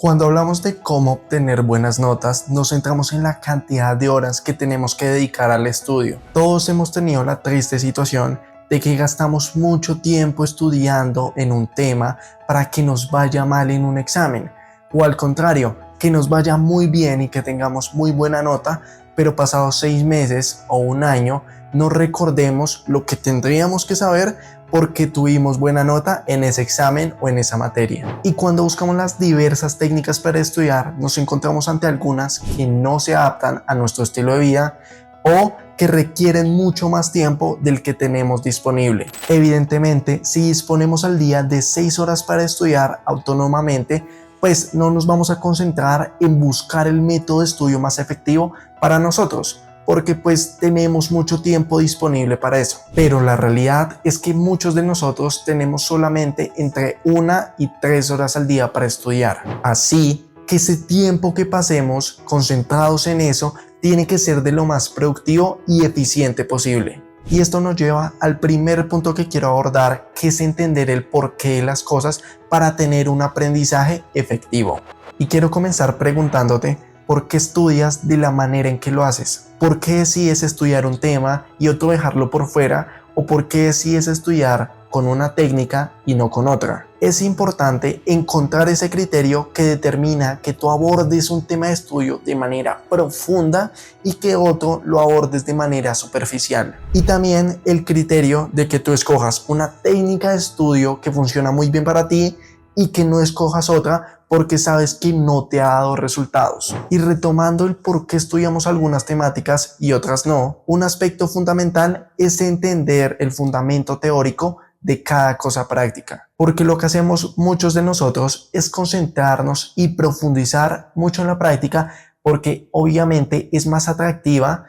Cuando hablamos de cómo obtener buenas notas, nos centramos en la cantidad de horas que tenemos que dedicar al estudio. Todos hemos tenido la triste situación de que gastamos mucho tiempo estudiando en un tema para que nos vaya mal en un examen, o al contrario, que nos vaya muy bien y que tengamos muy buena nota, pero pasados 6 meses o un año no recordemos lo que tendríamos que saber porque tuvimos buena nota en ese examen o en esa materia. Y cuando buscamos las diversas técnicas para estudiar, nos encontramos ante algunas que no se adaptan a nuestro estilo de vida o que requieren mucho más tiempo del que tenemos disponible. Evidentemente, si disponemos al día de 6 horas para estudiar autónomamente, pues no nos vamos a concentrar en buscar el método de estudio más efectivo para nosotros, porque pues tenemos mucho tiempo disponible para eso. Pero la realidad es que muchos de nosotros tenemos solamente entre 1 y 3 horas al día para estudiar. Así que ese tiempo que pasemos concentrados en eso tiene que ser de lo más productivo y eficiente posible. Y esto nos lleva al primer punto que quiero abordar, que es entender el porqué de las cosas para tener un aprendizaje efectivo. Y quiero comenzar preguntándote, ¿por qué estudias de la manera en que lo haces? ¿Por qué decides estudiar un tema y otro dejarlo por fuera? ¿O por qué decides estudiar con una técnica y no con otra? Es importante encontrar ese criterio que determina que tú abordes un tema de estudio de manera profunda y que otro lo abordes de manera superficial. Y también el criterio de que tú escojas una técnica de estudio que funciona muy bien para ti y que no escojas otra porque sabes que no te ha dado resultados. Y retomando el por qué estudiamos algunas temáticas y otras no, un aspecto fundamental es entender el fundamento teórico de cada cosa práctica, porque lo que hacemos muchos de nosotros es concentrarnos y profundizar mucho en la práctica porque obviamente es más atractiva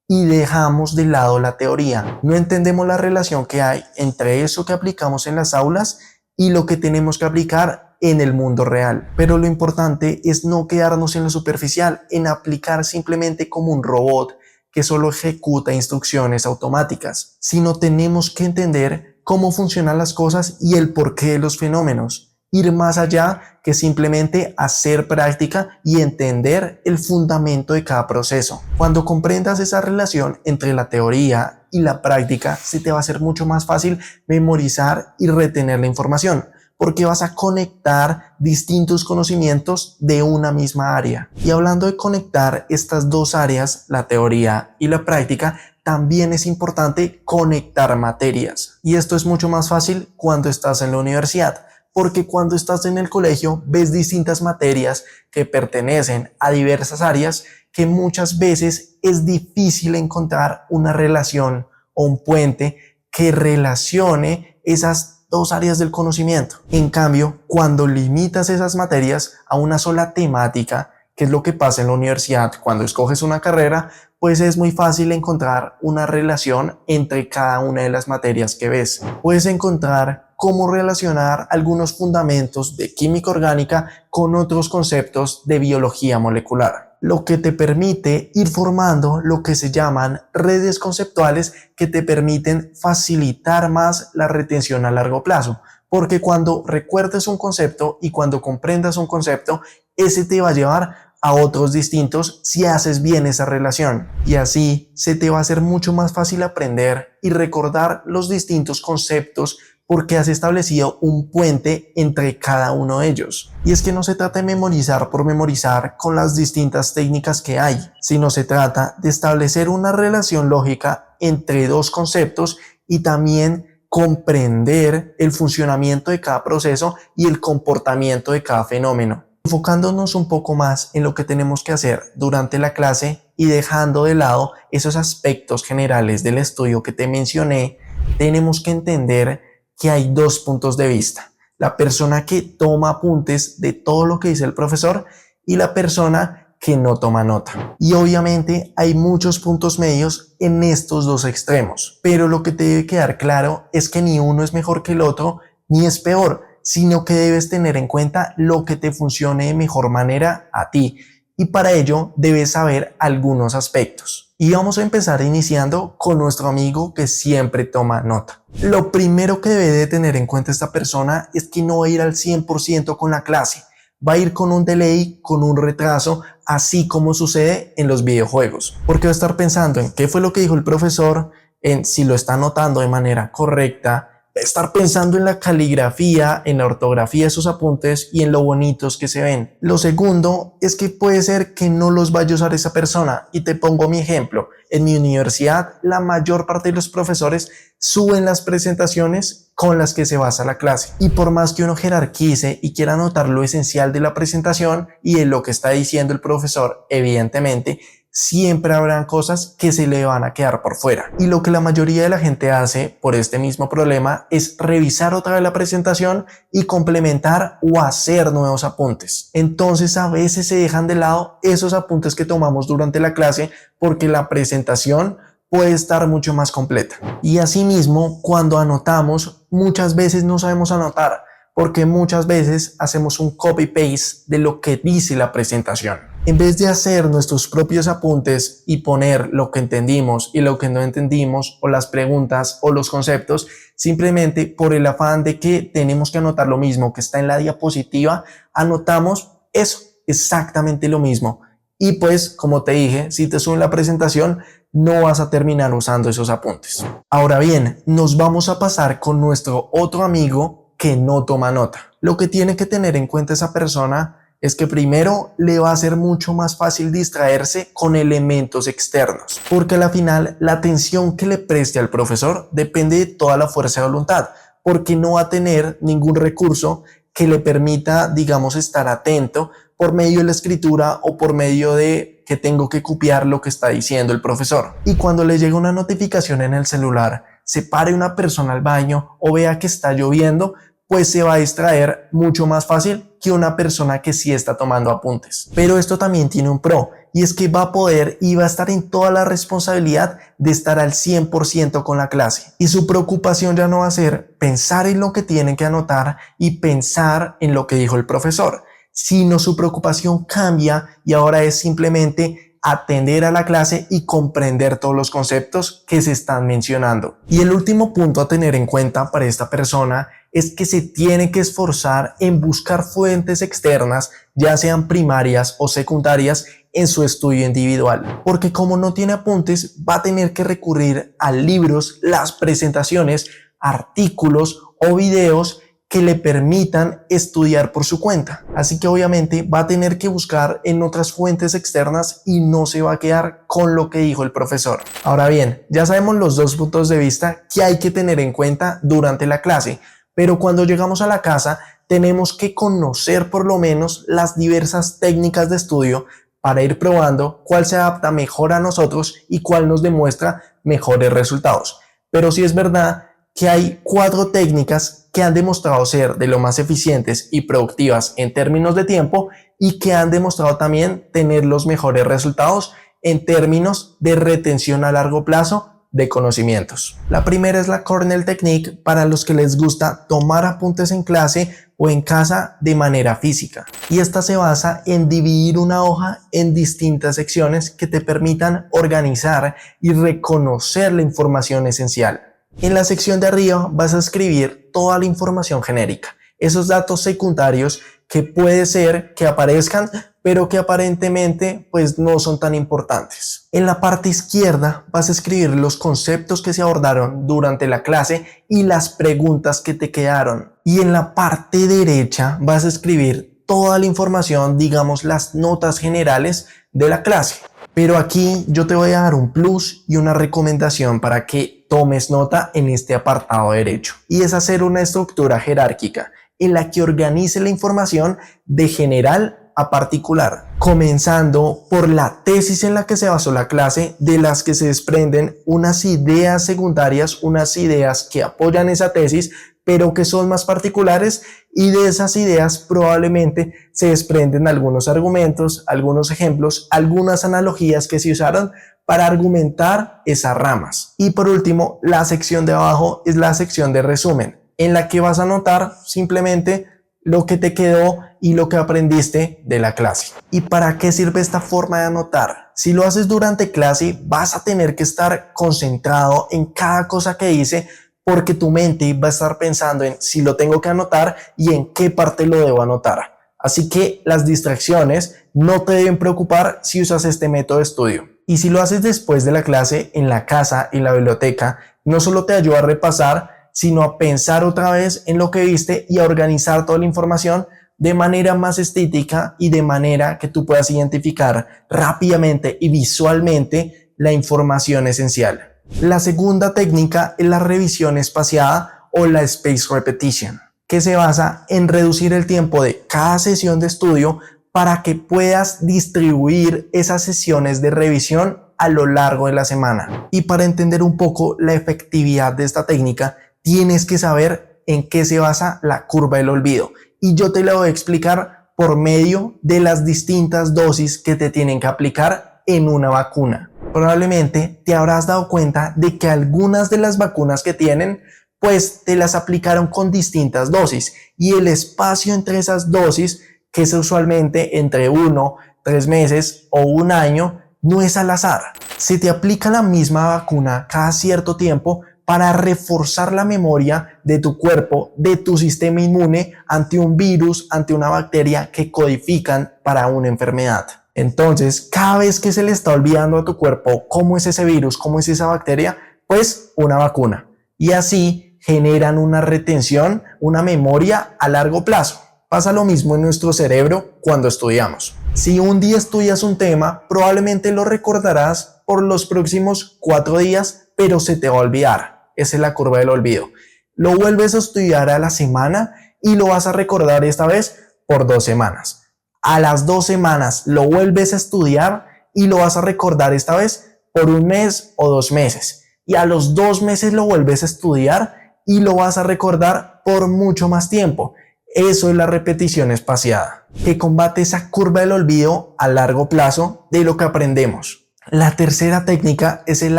y dejamos de lado la teoría. No entendemos la relación que hay entre eso que aplicamos en las aulas y lo que tenemos que aplicar en el mundo real. Pero lo importante es no quedarnos en lo superficial, en aplicar simplemente como un robot que solo ejecuta instrucciones automáticas, sino tenemos que entender cómo funcionan las cosas y el porqué de los fenómenos. Ir más allá que simplemente hacer práctica y entender el fundamento de cada proceso. Cuando comprendas esa relación entre la teoría y la práctica, se te va a hacer mucho más fácil memorizar y retener la información, porque vas a conectar distintos conocimientos de una misma área. Y hablando de conectar estas dos áreas, la teoría y la práctica, también es importante conectar materias. Y esto es mucho más fácil cuando estás en la universidad, porque cuando estás en el colegio ves distintas materias que pertenecen a diversas áreas que muchas veces es difícil encontrar una relación o un puente que relacione esas dos áreas del conocimiento. En cambio, cuando limitas esas materias a una sola temática, que es lo que pasa en la universidad cuando escoges una carrera, pues es muy fácil encontrar una relación entre cada una de las materias que ves. Puedes encontrar cómo relacionar algunos fundamentos de química orgánica con otros conceptos de biología molecular, lo que te permite ir formando lo que se llaman redes conceptuales que te permiten facilitar más la retención a largo plazo, porque cuando recuerdes un concepto y cuando comprendas un concepto, ese te va a llevar a otros distintos si haces bien esa relación, y así se te va a hacer mucho más fácil aprender y recordar los distintos conceptos porque has establecido un puente entre cada uno de ellos. Y es que no se trata de memorizar por memorizar con las distintas técnicas que hay, sino se trata de establecer una relación lógica entre dos conceptos y también comprender el funcionamiento de cada proceso y el comportamiento de cada fenómeno. Enfocándonos un poco más en lo que tenemos que hacer durante la clase y dejando de lado esos aspectos generales del estudio que te mencioné, tenemos que entender que hay dos puntos de vista: la persona que toma apuntes de todo lo que dice el profesor y la persona que no toma nota. Y obviamente hay muchos puntos medios en estos dos extremos, pero lo que te debe quedar claro es que ni uno es mejor que el otro ni es peor, sino que debes tener en cuenta lo que te funcione de mejor manera a ti, y para ello debes saber algunos aspectos. Y vamos a empezar iniciando con nuestro amigo que siempre toma nota. Lo primero que debe de tener en cuenta esta persona es que no va a ir al 100% con la clase, va a ir con un delay, con un retraso, así como sucede en los videojuegos. Porque va a estar pensando en qué fue lo que dijo el profesor, en si lo está anotando de manera correcta, estar pensando en la caligrafía, en la ortografía de sus apuntes y en lo bonitos que se ven. Lo segundo es que puede ser que no los vaya a usar esa persona, y te pongo mi ejemplo. En mi universidad, la mayor parte de los profesores suben las presentaciones con las que se basa la clase, y por más que uno jerarquice y quiera anotar lo esencial de la presentación y de lo que está diciendo el profesor, evidentemente siempre habrán cosas que se le van a quedar por fuera. Y lo que la mayoría de la gente hace por este mismo problema es revisar otra vez la presentación y complementar o hacer nuevos apuntes. Entonces a veces se dejan de lado esos apuntes que tomamos durante la clase porque la presentación puede estar mucho más completa. Y asimismo, cuando anotamos, muchas veces no sabemos anotar porque muchas veces hacemos un copy-paste de lo que dice la presentación. En vez de hacer nuestros propios apuntes y poner lo que entendimos y lo que no entendimos, o las preguntas o los conceptos, simplemente por el afán de que tenemos que anotar lo mismo que está en la diapositiva, anotamos eso, exactamente lo mismo. Y pues, como te dije, si te suben la presentación, no vas a terminar usando esos apuntes. Ahora bien, nos vamos a pasar con nuestro otro amigo que no toma nota. Lo que tiene que tener en cuenta esa persona es que primero le va a ser mucho más fácil distraerse con elementos externos, porque al final la atención que le preste al profesor depende de toda la fuerza de voluntad, porque no va a tener ningún recurso que le permita, digamos, estar atento por medio de la escritura o por medio de que tengo que copiar lo que está diciendo el profesor. Y cuando le llega una notificación en el celular, se pare una persona al baño o vea que está lloviendo, pues se va a distraer mucho más fácil que una persona que sí está tomando apuntes. Pero esto también tiene un pro, y es que va a poder y va a estar en toda la responsabilidad de estar al 100% con la clase. Y su preocupación ya no va a ser pensar en lo que tienen que anotar y pensar en lo que dijo el profesor, sino su preocupación cambia y ahora es simplemente atender a la clase y comprender todos los conceptos que se están mencionando. Y el último punto a tener en cuenta para esta persona es que se tiene que esforzar en buscar fuentes externas, ya sean primarias o secundarias, en su estudio individual, porque como no tiene apuntes, va a tener que recurrir a libros, las presentaciones, artículos o videos que le permitan estudiar por su cuenta. Así que obviamente va a tener que buscar en otras fuentes externas y no se va a quedar con lo que dijo el profesor. Ahora bien, ya sabemos los dos puntos de vista que hay que tener en cuenta durante la clase, pero cuando llegamos a la casa tenemos que conocer por lo menos las diversas técnicas de estudio para ir probando cuál se adapta mejor a nosotros y cuál nos demuestra mejores resultados. Pero sí es verdad que hay 4 técnicas que han demostrado ser de lo más eficientes y productivas en términos de tiempo y que han demostrado también tener los mejores resultados en términos de retención a largo plazo de conocimientos. La primera es la Cornell Technique para los que les gusta tomar apuntes en clase o en casa de manera física. Y esta se basa en dividir una hoja en distintas secciones que te permitan organizar y reconocer la información esencial. En la sección de arriba vas a escribir toda la información genérica, esos datos secundarios que puede ser que aparezcan, pero que aparentemente pues no son tan importantes. En la parte izquierda vas a escribir los conceptos que se abordaron durante la clase y las preguntas que te quedaron. Y en la parte derecha vas a escribir toda la información, digamos las notas generales de la clase. Pero aquí yo te voy a dar un plus y una recomendación para que tomes nota en este apartado derecho. Y es hacer una estructura jerárquica en la que organice la información de general a particular, comenzando por la tesis en la que se basó la clase, de las que se desprenden unas ideas secundarias, unas ideas que apoyan esa tesis, pero que son más particulares, y de esas ideas probablemente se desprenden algunos argumentos, algunos ejemplos, algunas analogías que se usaron para argumentar esas ramas. Y por último, la sección de abajo es la sección de resumen, en la que vas a anotar simplemente lo que te quedó y lo que aprendiste de la clase. ¿Y para qué sirve esta forma de anotar? Si lo haces durante clase, vas a tener que estar concentrado en cada cosa que dice, porque tu mente va a estar pensando en si lo tengo que anotar y en qué parte lo debo anotar. Así que las distracciones no te deben preocupar si usas este método de estudio. Y si lo haces después de la clase, en la casa, en la biblioteca, no solo te ayuda a repasar, sino a pensar otra vez en lo que viste y a organizar toda la información de manera más estética y de manera que tú puedas identificar rápidamente y visualmente la información esencial. La segunda técnica es la revisión espaciada o la spaced repetition, que se basa en reducir el tiempo de cada sesión de estudio para que puedas distribuir esas sesiones de revisión a lo largo de la semana. Y para entender un poco la efectividad de esta técnica, tienes que saber en qué se basa la curva del olvido. Y yo te la voy a explicar por medio de las distintas dosis que te tienen que aplicar en una vacuna. Probablemente te habrás dado cuenta de que algunas de las vacunas que tienen, pues te las aplicaron con distintas dosis. Y el espacio entre esas dosis, que es usualmente entre 1, 3 meses o un año, no es al azar. Se te aplica la misma vacuna cada cierto tiempo para reforzar la memoria de tu cuerpo, de tu sistema inmune ante un virus, ante una bacteria que codifican para una enfermedad. Entonces, cada vez que se le está olvidando a tu cuerpo cómo es ese virus, cómo es esa bacteria, pues una vacuna. Y así generan una retención, una memoria a largo plazo. Pasa lo mismo en nuestro cerebro cuando estudiamos. Si un día estudias un tema, probablemente lo recordarás por los próximos 4 días, pero se te va a olvidar. Esa es la curva del olvido. Lo vuelves a estudiar a la semana y lo vas a recordar esta vez por 2 semanas. A las 2 semanas lo vuelves a estudiar y lo vas a recordar esta vez por 1 mes o 2 meses. Y a los 2 meses lo vuelves a estudiar y lo vas a recordar por mucho más tiempo. Eso es la repetición espaciada, que combate esa curva del olvido a largo plazo de lo que aprendemos. La tercera técnica es el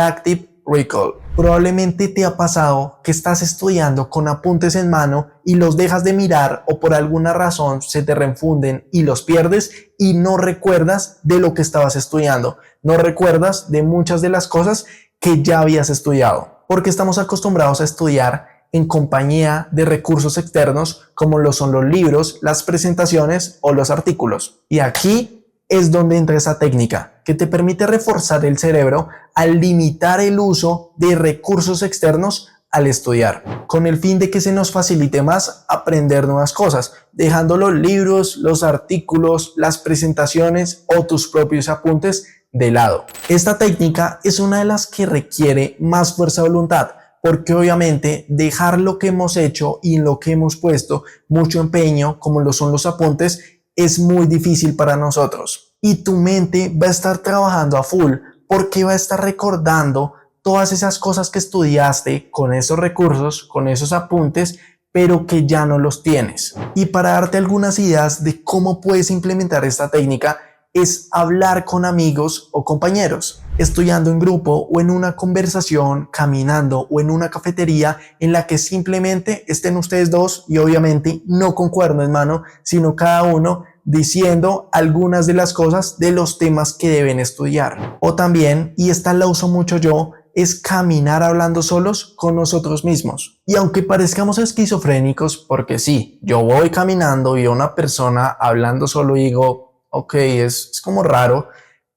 Active Recall. Probablemente te ha pasado que estás estudiando con apuntes en mano y los dejas de mirar o por alguna razón se te refunden y los pierdes y no recuerdas de lo que estabas estudiando. No recuerdas de muchas de las cosas que ya habías estudiado, porque estamos acostumbrados a estudiar en compañía de recursos externos como lo son los libros, las presentaciones o los artículos. Y aquí es donde entra esa técnica que te permite reforzar el cerebro al limitar el uso de recursos externos al estudiar, con el fin de que se nos facilite más aprender nuevas cosas, dejando los libros, los artículos, las presentaciones o tus propios apuntes de lado. Esta técnica es una de las que requiere más fuerza de voluntad, porque obviamente dejar lo que hemos hecho y en lo que hemos puesto mucho empeño, como lo son los apuntes, es muy difícil para nosotros. Y tu mente va a estar trabajando a full porque va a estar recordando todas esas cosas que estudiaste con esos recursos, con esos apuntes, pero que ya no los tienes. Y para darte algunas ideas de cómo puedes implementar esta técnica, es hablar con amigos o compañeros, estudiando en grupo o en una conversación, caminando o en una cafetería en la que simplemente estén ustedes dos y obviamente no con cuaderno en mano, sino cada uno diciendo algunas de las cosas de los temas que deben estudiar. O también, y esta la uso mucho yo, es caminar hablando solos con nosotros mismos. Y aunque parezcamos esquizofrénicos, porque sí, yo voy caminando y veo una persona hablando solo y digo, ok, es como raro,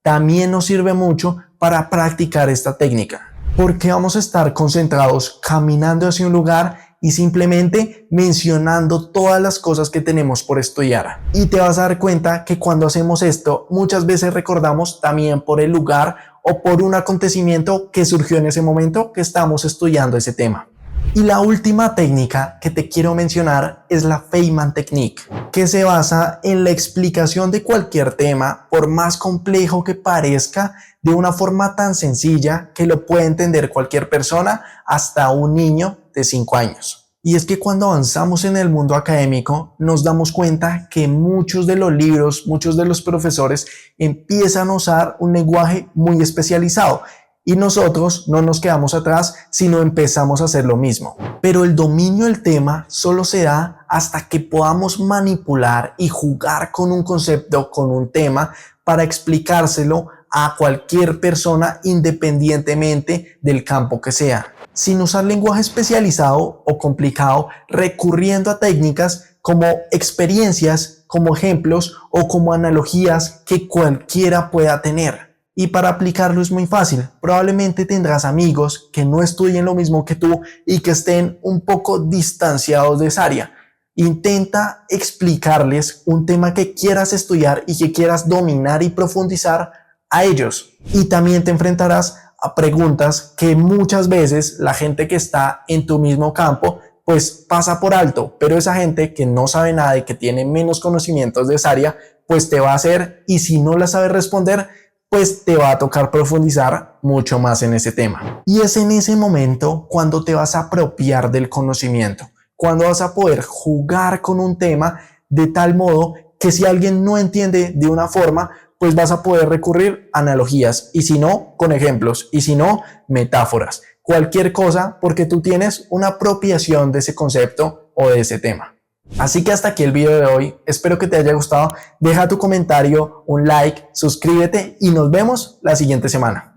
también nos sirve mucho para practicar esta técnica, porque vamos a estar concentrados caminando hacia un lugar y simplemente mencionando todas las cosas que tenemos por estudiar. Y te vas a dar cuenta que cuando hacemos esto, muchas veces recordamos también por el lugar o por un acontecimiento que surgió en ese momento que estamos estudiando ese tema. Y la última técnica que te quiero mencionar es la Feynman Technique, que se basa en la explicación de cualquier tema, por más complejo que parezca, de una forma tan sencilla que lo puede entender cualquier persona, hasta un niño de 5 años. Y es que cuando avanzamos en el mundo académico, nos damos cuenta que muchos de los libros, muchos de los profesores empiezan a usar un lenguaje muy especializado. Y nosotros no nos quedamos atrás, sino empezamos a hacer lo mismo. Pero el dominio del tema solo se da hasta que podamos manipular y jugar con un concepto, con un tema, para explicárselo a cualquier persona independientemente del campo que sea. Sin usar lenguaje especializado o complicado, recurriendo a técnicas como experiencias, como ejemplos o como analogías que cualquiera pueda tener. Y para aplicarlo es muy fácil. Probablemente tendrás amigos que no estudien lo mismo que tú y que estén un poco distanciados de esa área. Intenta explicarles un tema que quieras estudiar y que quieras dominar y profundizar a ellos. Y también te enfrentarás a preguntas que muchas veces la gente que está en tu mismo campo pues pasa por alto, pero esa gente que no sabe nada y que tiene menos conocimientos de esa área pues te va a hacer, y si no la sabes responder, pues te va a tocar profundizar mucho más en ese tema. Y es en ese momento cuando te vas a apropiar del conocimiento, cuando vas a poder jugar con un tema de tal modo que si alguien no entiende de una forma, pues vas a poder recurrir a analogías, y si no, con ejemplos, y si no, metáforas, cualquier cosa, porque tú tienes una apropiación de ese concepto o de ese tema. Así que hasta aquí el video de hoy, espero que te haya gustado, deja tu comentario, un like, suscríbete y nos vemos la siguiente semana.